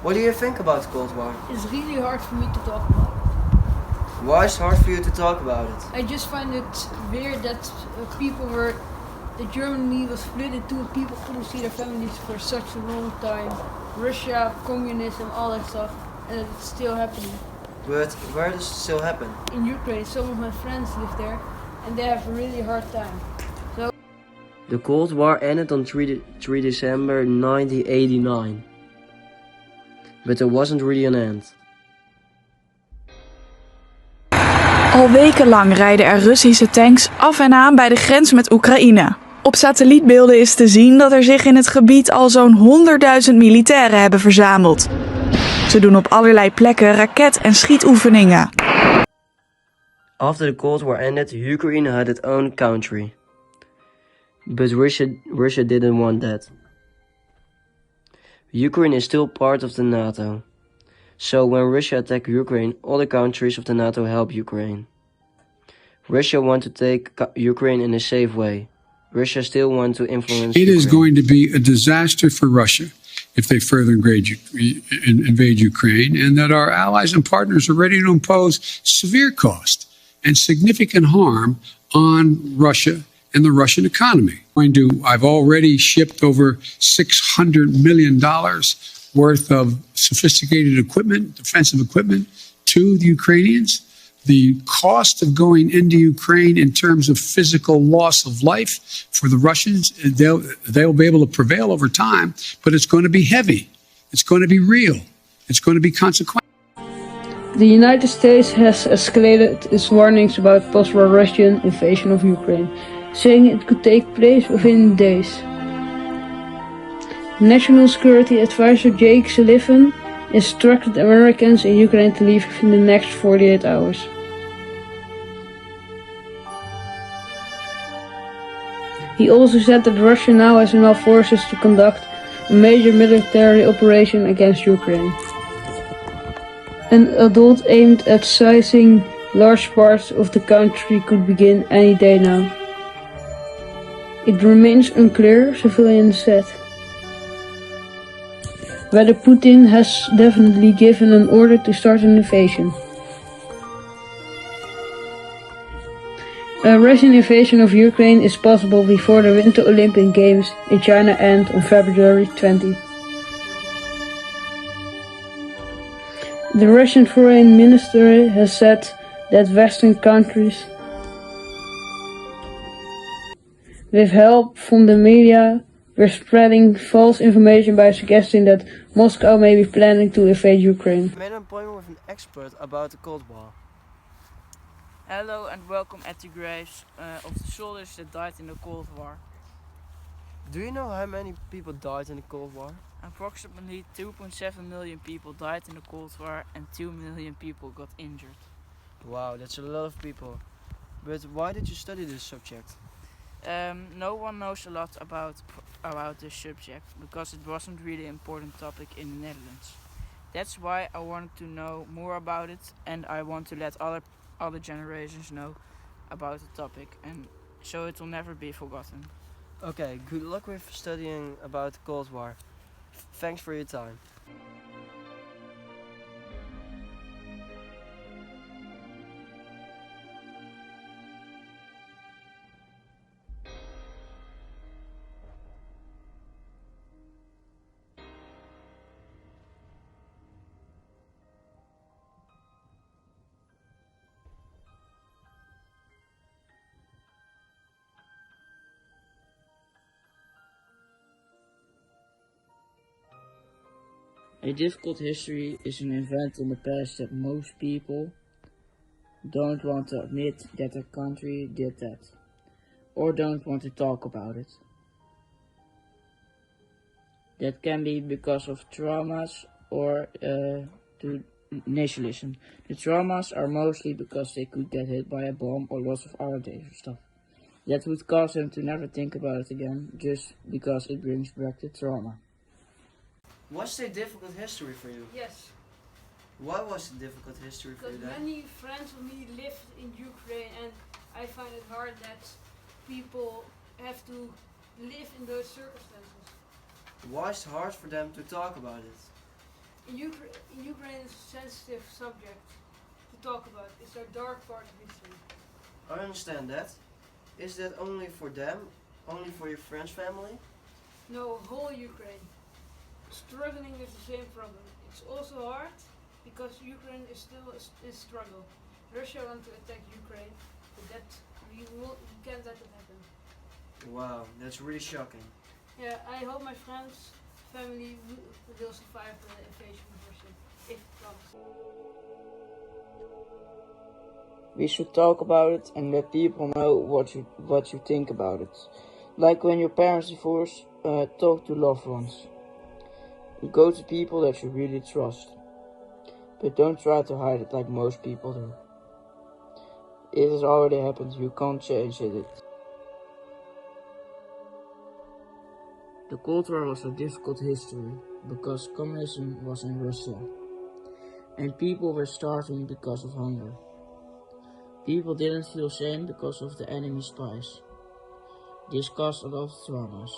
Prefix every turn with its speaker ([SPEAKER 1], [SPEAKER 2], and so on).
[SPEAKER 1] What do you think about the Cold War?
[SPEAKER 2] It's really hard for me to talk about it.
[SPEAKER 1] Why is it hard for you to talk about it?
[SPEAKER 2] I just find it weird that that Germany was split in two, people couldn't see their families for such a long time. Russia, communism, all that stuff, and it's still happening.
[SPEAKER 1] But where does it still happen?
[SPEAKER 2] In Ukraine, some of my friends live there, and they have a really hard time. So
[SPEAKER 1] The Cold War ended on 3 December 1989. But there wasn't really an end.
[SPEAKER 3] Al wekenlang rijden er Russische tanks af en aan bij de grens met Oekraïne. Op satellietbeelden is te zien dat er zich in het gebied al zo'n 100.000 militairen hebben verzameld. Ze doen op allerlei plekken raket- en schietoefeningen.
[SPEAKER 1] After the Cold War ended, Ukraine had its own country. But Russia didn't want that. Ukraine is still part of the NATO. So when Russia attacked Ukraine, other countries of the NATO helped Ukraine. Russia wants to take Ukraine in a safe way. Russia still wants to influence
[SPEAKER 4] It
[SPEAKER 1] Ukraine.
[SPEAKER 4] is going to be a disaster for Russia if they further invade Ukraine, and that our allies and partners are ready to impose severe cost and significant harm on Russia and the Russian economy. I've already shipped over $600 million worth of sophisticated equipment, defensive equipment, to the Ukrainians. The cost of going into Ukraine in terms of physical loss of life for the Russians, they'll be able to prevail over time, but it's going to be heavy. It's going to be real. It's going to be consequential.
[SPEAKER 2] the United States has escalated its warnings about possible Russian invasion of Ukraine, saying it could take place within days. National Security Advisor Jake Sullivan instructed Americans in Ukraine to leave within the next 48 hours. He also said that Russia now has enough forces to conduct a major military operation against Ukraine. An adult aimed at seizing large parts of the country could begin any day now. It remains unclear, civilians said, whether Putin has definitely given an order to start an invasion. A Russian invasion of Ukraine is possible before the Winter Olympic Games in China end on February 20. The Russian Foreign Ministry has said that Western countries, with help from the media, were spreading false information by suggesting that Moscow may be planning to invade Ukraine.
[SPEAKER 1] I made an appointment with an expert about the Cold War.
[SPEAKER 5] Hello and welcome at the graves of the soldiers that died in the Cold War.
[SPEAKER 1] Do you know how many people died in the Cold War?
[SPEAKER 5] Approximately 2.7 million people died in the Cold War and 2 million people got injured.
[SPEAKER 1] Wow, that's a lot of people. But why did you study this subject?
[SPEAKER 5] No one knows a lot about this subject because it wasn't really an important topic in the Netherlands. That's why I wanted to know more about it, and I want to let other generations know about the topic, and so it will never be forgotten.
[SPEAKER 1] Okay, good luck with studying about the Cold War. Thanks for your time.
[SPEAKER 5] A difficult history is an event in the past that most people don't want to admit that their country did that, or don't want to talk about it. That can be because of traumas or to nationalism. The traumas are mostly because they could get hit by a bomb or lots of other dangerous stuff. That would cause them to never think about it again, just because it brings back the trauma.
[SPEAKER 1] Was it a difficult history for you?
[SPEAKER 2] Yes,
[SPEAKER 1] Why was it difficult history for you
[SPEAKER 2] because
[SPEAKER 1] then?
[SPEAKER 2] many friends of me live in Ukraine, and I find it hard that people have to live in those circumstances.
[SPEAKER 1] Why is it hard for them to talk about it?
[SPEAKER 2] Ukraine is a sensitive subject to talk about. It's a dark part of history.
[SPEAKER 1] I understand that. Is that only for them? Only for your friend's family?
[SPEAKER 2] No, whole Ukraine. Struggling with the same problem. It's also hard because Ukraine is still in struggle. Russia wants to attack Ukraine, but we can't let it happen.
[SPEAKER 1] Wow, that's really shocking.
[SPEAKER 2] Yeah, I hope my friend's family will survive the invasion of Russia, if it comes.
[SPEAKER 6] We should talk about it and let people know what you think about it. Like when your parents divorce, talk to loved ones. Go to people that you really trust. But don't try to hide it like most people do. It has already happened, you can't change it. The Cold War was a difficult history because communism was in Russia and people were starving because of hunger. People didn't feel shame because of the enemy spies. This caused a lot of traumas.